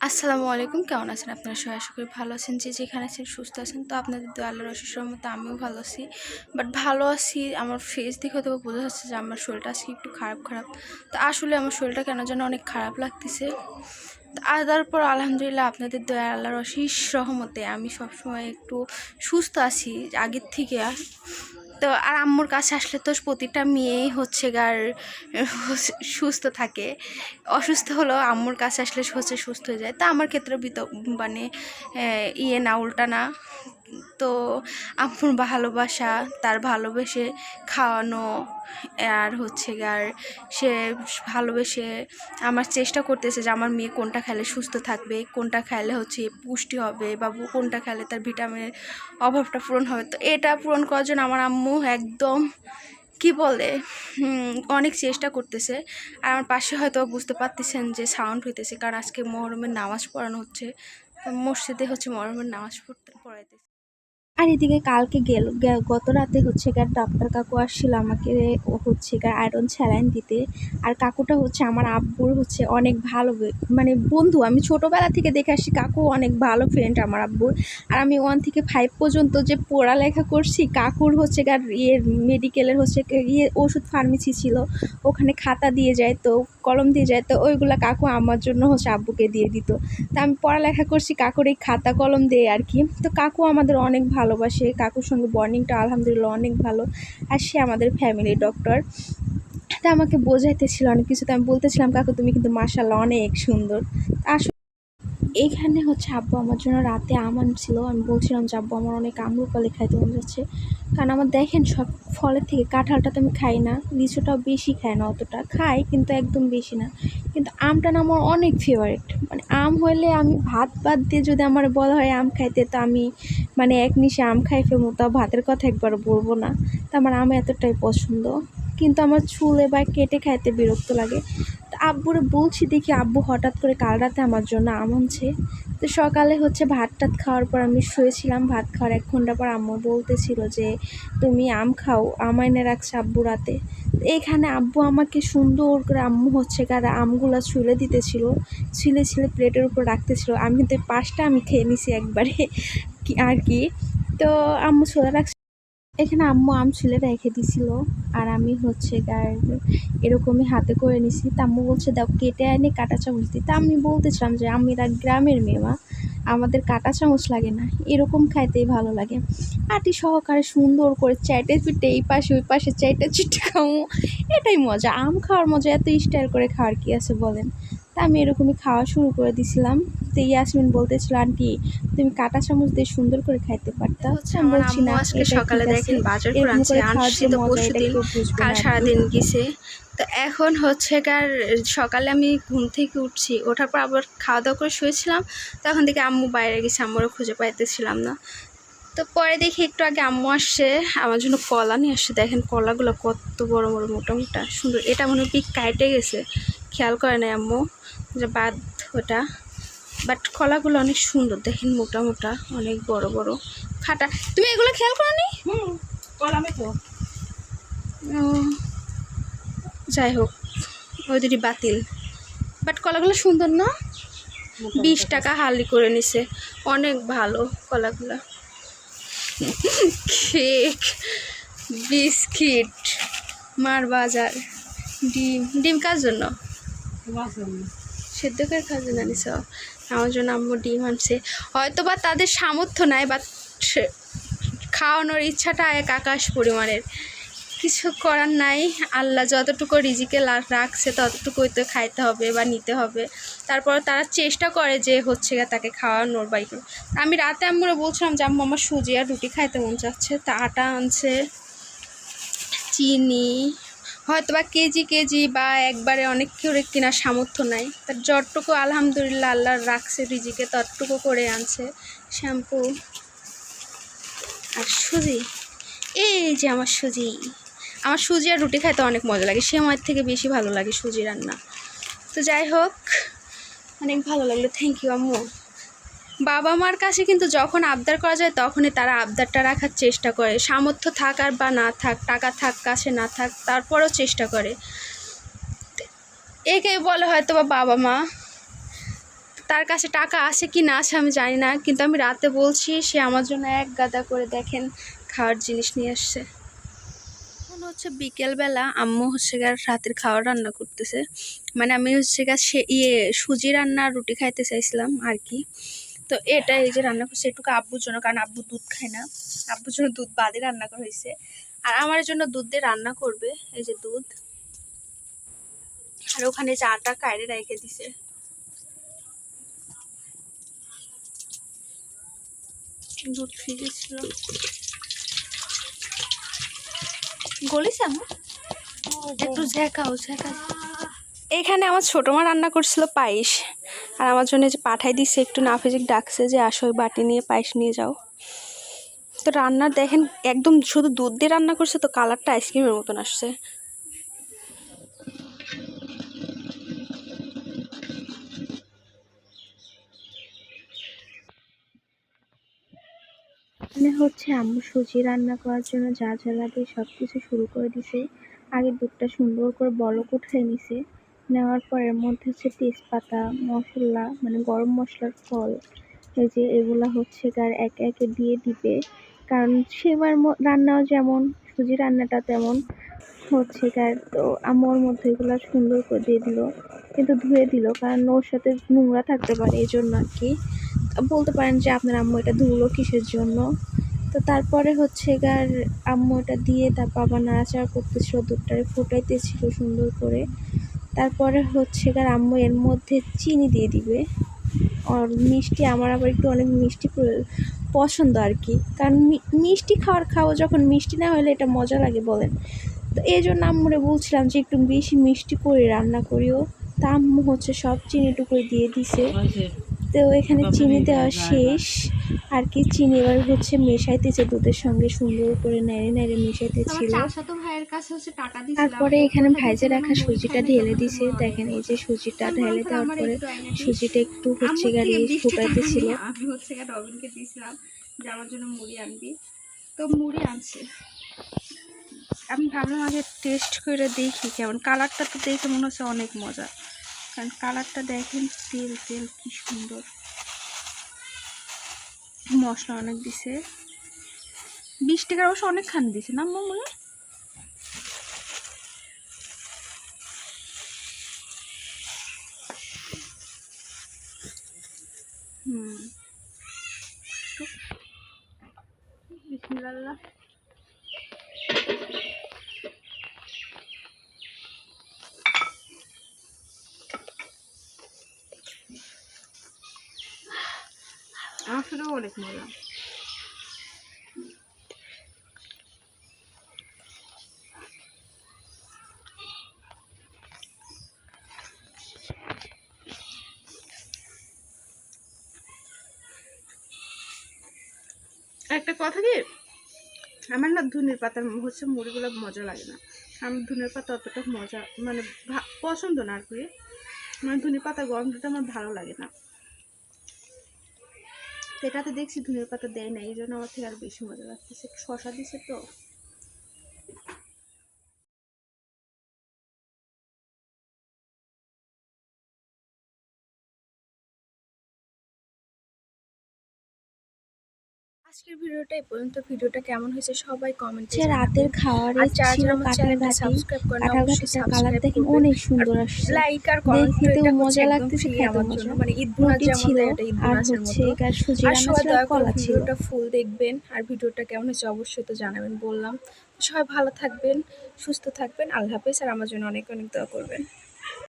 আসসালামু আলাইকুম, কেমন আছেন আপনারা? সবাই আশা করি ভালো আছেন, যে যেখানে আছেন সুস্থ আছেন। তো আপনাদের দোয়া আল্লাহর অশেষ রহমতে আমিও ভালো আছি। বাট ভালো আছি, আমার ফেস দেখে হয়তো বোঝা যাচ্ছে যে আমার শরীরটা আজকে একটু খারাপ। তো আসলে আমার শরীরটা কেন যেন অনেক খারাপ লাগতেছে। আর তারপর আলহামদুলিল্লাহ আপনাদের দোয়া আল্লাহর অশেষ রহমতে আমি সবসময় একটু সুস্থ আছি আগের থেকে। তো আর আম্মুর কাছে আসলে তো প্রতিটা মেয়েই হচ্ছে গার সুস্থ থাকে, অসুস্থ হলেও আম্মুর কাছে আসলে হচ্ছে সুস্থ হয়ে যায়। তা আমার ক্ষেত্রে মানে না, উল্টা না। তো আম্মুর ভালোবাসা, তার ভালোবেসে খাওয়ানো, আর হচ্ছে গার সে ভালোবেসে আমার চেষ্টা করতেছে যে আমার মেয়ে কোনটা খেলে সুস্থ থাকবে, কোনটা খেলে হচ্ছে পুষ্টি হবে, বা কোনটা খেলে তার ভিটামিনের অভাবটা পূরণ হবে। তো এটা পূরণ করার জন্য আমার আম্মু একদম কি বলে অনেক চেষ্টা করতেছে। আর আমার পাশে হয়তো বুঝতে পারতেছেন যে সাউন্ড হইতেছে, কারণ আজকে মহরমের নামাজ পড়ানো হচ্ছে। তো মসজিদে হচ্ছে মহরমের নামাজ পড়াইতেছে। আর এদিকে কালকে গত রাতে হচ্ছে গিয়ে ডাক্তার কাকু আসছিল আমাকে হচ্ছে গিয়ে আয়রন স্যালাইন দিতে। আর কাকুটা হচ্ছে আমার আব্বুর হচ্ছে অনেক ভালো মানে বন্ধু। আমি ছোটোবেলা থেকে দেখে আসছি কাকু অনেক ভালো ফ্রেন্ড আমার আব্বুর। আর আমি 1 থেকে 5 পর্যন্ত যে পড়ালেখা করছি, কাকুর হচ্ছে গিয়ে মেডিকেলের হচ্ছে ওষুধ ফার্মেসি ছিল, ওখানে খাতা দিয়ে যায় তো, কলম দিয়ে যায় তো, ওইগুলা কাকু আমার জন্য হচ্ছে আব্বুকে দিয়ে দিত। তা আমি পড়ালেখা করছি কাকুর এই খাতা কলম দিয়ে আর কি। তো কাকু আমাদের অনেক ভালোবাসে, কাকুর সঙ্গে বন্ডিংটা আলহামদুলিল্লাহ অনেক ভালো। আর সে আমাদের ফ্যামিলি ডক্টর। তা আমাকে বোঝাইতেছিল অনেক কিছু। তো আমি বলতেছিলাম কাকু তুমি কিন্তু মাশাআল্লাহ অনেক সুন্দর। আসলে এইখানে হচ্ছে আব্বু আমার জন্য রাতে আম আনছিল। আমি বলছিলাম যে আব্বু আমার অনেক আম্রপালি খাইতে মন যাচ্ছে, কারণ আমার দেখেন সব ফলের থেকে কাঁঠালটা তো আমি খাই না, লিচুটাও বেশি খাই না, অতটা খাই কিন্তু একদম বেশি না। কিন্তু আমটা না আমার অনেক ফেভারিট। মানে আম হইলে আমি ভাত বাদ দিয়ে যদি আমার বলা হয় আম খাইতে, তো আমি মানে এক নিশে আম খাই ফেলবো, তাও ভাতের কথা একবার বলবো না। তো আমার আম এতটাই পছন্দ, কিন্তু আমার ছুলে বা কেটে খাইতে বিরক্ত লাগে। তো আব্বুরে বলছি, দেখি আব্বু হঠাৎ করে কাল রাতে আমার জন্য আম আনছে। তো সকালে হচ্ছে ভাত টাত খাওয়ার পর আমি শুয়েছিলাম, ভাত খাওয়ার 1 ঘন্টা পর আম্মু বলতেছিল যে তুমি আম খাও, আম এনে রাখছে আব্বু রাতে। এইখানে আব্বু আমাকে সুন্দর করে আম্মু হচ্ছে কারা আমগুলো ছুলে দিতেছিল, ছিলে প্লেটের উপর রাখতেছিল। আমি কিন্তু 5টা আমি খেয়ে নিছি একবারে আর কি। তো আম্মু ছুলে রাখছে, এখানে আম্মু আম ছুলে রেখে দিছিল। আর আমি হচ্ছে এরকমই হাতে করে নিছি। তা আম্মু বলছে দাও কেটে আনি কাঁটা চামচ দিই। তা আমি বলতেছিলাম যে আমরা গ্রামের মেয়ে মা, আমাদের কাঁটা চামচ লাগে না, এরকম খাইতেই ভালো লাগে। আটি সহকারে সুন্দর করে চাইটে পিটে এই পাশে ওই পাশে চাইটে চিটে খামো, এটাই মজা। আম খাওয়ার মজা এত স্টাইল করে খাওয়ার কি আছে বলেন। তা আমি এরকমই খাওয়া শুরু করে দিছিলাম। তো ইয়াসমিন বলতেছিল আন্টি তুমি কাঁটা চামচ দিয়ে সুন্দর করে খাইতে পারতা। হচ্ছে আমি আমার বলছি আম্মু না, আজকে এটাই ঠিক সকালে আছে, দেখেন বাজার করে এরকম আনছে, করে খাওয়ার আনছি যে তো মজা পরশু এটা দিন, কেউ বুঝবে কাল না আর কি। সারাদিন গেছে। তো এখন হচ্ছে কার সকালে আমি ঘুম থেকে উঠছি, ওঠার পর আবার খাওয়া দাওয়া করে শুয়েছিলাম। তখন থেকে আম্মু বাইরে গেছে, আম্মুরও খুঁজে পাইতেছিলাম না। তো পরে দেখি একটু আগে আম্মু আসছে আমার জন্য কলা নিয়ে আসছে। দেখেন কলাগুলো কত বড় বড় মোটা মোটা সুন্দর। এটা মনে হয় পিক কাটে গেছে, খেয়াল করে নাই আম্মু যে বাদ ওটা। বাট কলাগুলো অনেক সুন্দর, দেখেন মোটা মোটা অনেক বড় বড় ফাটা। তুমি এগুলো খেয়াল করো নি? কলামে তো যাই হোক, ওই দুটি বাতিল। বাট কলাগুলো সুন্দর না? 20 টাকা হালি করে নিছে, অনেক ভালো কলাগুলো। কেক, বিস্কিট, মার বাজার, ডিম কার জন্য? সেদ্ধ করে খাওয়ার জন্য আনিস? আমার জন্য আম্মু ডিম আনছে। হয়তো বা তাদের সামর্থ্য নাই, বা খাওয়ানোর ইচ্ছাটা এক আকাশ পরিমাণের। কিছু করার নাই, আল্লাহ যতটুকু রিজিকে রাখছে ততটুকুই তো খাইতে হবে বা নিতে হবে। তারপর তারা চেষ্টা করে যে হচ্ছে তাকে খাওয়ানোর বাইক। আমি রাতে আম্মুরে বলছিলাম যে আম্মু আমার সুজি আর রুটি খাইতে মন চাচ্ছে। তা আটা আনছে, চিনি, হয়তো বা কেজি বা একবারে অনেক করে কেনার সামর্থ্য নাই। তার যতটুকু আলহামদুলিল্লাহ আল্লাহ রাখছে রিজিকে ততটুকু করে আনছে। শ্যাম্পু আর সুজি, এই যে আমার সুজি। আমার সুজি আর রুটি খাইতে অনেক মজা লাগে, সেমাইয়ের থেকে বেশি ভালো লাগে সুজি রান্না। তো যাই হোক, অনেক ভালো লাগলো, থ্যাংক ইউ আম্মু। বাবা মার কাছে কিন্তু যখন আবদার করা যায় তখনই তারা আবদারটা রাখার চেষ্টা করে, সামর্থ্য থাক আর বা না থাক, টাকা থাক কাছে না থাক, তারপরেও চেষ্টা করে। একে বলে হয়তো বা বাবা মা। তার কাছে টাকা আছে কি না আছে আমি জানি না, কিন্তু আমি রাতে বলছি, সে আমার জন্য এক গাদা করে দেখেন খাওয়ার জিনিস নিয়ে আসছে। এখন হচ্ছে বিকেলবেলা, আম্মু হচ্ছে গা রাতের খাবার রান্না করতেছে। মানে আমি হচ্ছে গা সুজি রান্না রুটি খাইতে চাইছিলাম আর কি। তো এটা এই যে রান্না করছে একটু আব্বুর জন্য, কারণ আব্বু দুধ খায় না, আব্বুর জন্য দুধ বাদে রান্না করা হয়েছে। আর আমার জন্য দুধ দিয়ে রান্না করবে, এই যে দুধ, আর ওখানে যে আটা কায়রে রেখে দিছে। দুধ ফ্রিজে ছিল, গলিছে আমার একটু ঝেঁকাও ঝেঁকা। এখানে আমার ছোটো মা রান্না করছিল পায়েস, আর আমার জন্য যে পাঠাই দিচ্ছে একটু নাফিজিক ডাকছে যে আসো ওই বাটি নিয়ে পায়েস নিয়ে যাও। তো রান্নার দেখেন একদম শুধু দুধ দিয়ে রান্না করছে, তো কালারটা আইসক্রিমের মতন আসছে। এখানে হচ্ছে আম্মু সুজি রান্না করার জন্য যা যা লাগে সব কিছু শুরু করে দিছে। আগে দুধটা সুন্দর করে বলক উঠাই নিছে, নেওয়ার পর এর মধ্যে হচ্ছে তেজপাতা, মশলা মানে গরম মশলার ফল, এই যে এগুলা হচ্ছে তার একে একে দিয়ে দিবে। কারণ সেবার রান্নাও যেমন সুজি রান্নাটা তেমন হচ্ছে তার। তো আম্মুর মধ্যে এগুলো সুন্দর করে দিয়ে দিল, কিন্তু ধুয়ে দিল কারণ ওর সাথে নোংরা থাকতে পারে এই জন্য আর কি। বলতে পারেন যে আপনার আম্মু এটা ধুলো কিসের জন্য। তো তারপরে হচ্ছে গার আম্মু এটা দিয়ে তারপর আবার নাড়াচাড়া করতেছিল, দুধটারে ফুটাইতেছিল সুন্দর করে। তারপরে হচ্ছে গার আম্মু এর মধ্যে চিনি দিয়ে দিবে। আর মিষ্টি আমার আবার একটু অনেক মিষ্টি পছন্দ আর কি, কারণ মিষ্টি খাওয়াও যখন মিষ্টি না হলে এটা মজা লাগে বলেন। তো এই জন্য আম্মুরে বলছিলাম যে একটু বেশি মিষ্টি করে রান্না করিও। তা আম্মু হচ্ছে সব চিনিটুকুই দিয়ে দিছে। তো এখানে চিনি দেওয়া শেষ আর কি। চিনি এবার হচ্ছে মেশাইতেছে দুধের সঙ্গে, সুন্দর করে নেড়ে নেড়ে মেশাইতেছিল। তারপরে এখানে ভাইজে রাখা সুজিটা ঢেলে দিছে। দেখেন এই যে সুজিটা ঢেলে দেওয়ার পরে সুজিটা একটু হচ্ছে গাড়ি ফুটাইতেছিল। আমি হচ্ছে রবিনকে দিয়েছিলাম যে আমার জন্য মুড়ি আনবি, তো মুড়ি আনছে। আমি ভাবলাম আগে টেস্ট করে দেখি কেমন। কালারটা তো দেখে মনে হচ্ছে অনেক মজা, কারণ কালারটা দেখেন তেল তেল কি সুন্দর। মশলা অনেক দিছে, 20 টাকার অবশ্য অনেকখানি দিছে না মনে। বিসমিল্লাহ। আমার শুধু অনেক মজা। একটা কথা কি, আমার না ধনের পাতার হচ্ছে মুড়িগুলো মজা লাগে না। আমার ধনের পাতা অতটা মজা মানে পছন্দ না আর কি। মানে ধনের পাতা গন্ধটা আমার ভালো লাগে না। এটাতে দেখছি ধনের পাতা দেয় না, এই জন্য আমার থেকে আর বেশি মজা লাগতেছে। শশা দিছে তো। আজকের ভিডিওটা এই পর্যন্ত। ভিডিওটা কেমন হয়েছে সবাই কমেন্টে জানাবেন। রাতের খাওয়ারে ছিল কাঁঠাল সাবস্ক্রাইব করেন, অবশ্যই কালার দেখেন অনেক সুন্দর আসছে। লাইক আর কমেন্ট খেতেও মজা লাগতেছে, খেতে মজা। মানে ঈদ বোনাস ছিল আর হচ্ছে গার সুজি রান্না ছিল, কলা ছিল। ভিডিওটা ফুল দেখবেন আর ভিডিওটা কেমন হয়েছে অবশ্যই তো জানাবেন বললাম। সবাই ভালো থাকবেন, সুস্থ থাকবেন, আল্লাহ হাফেজ। আর আমার জন্য অনেক অনেক দোয়া করবেন।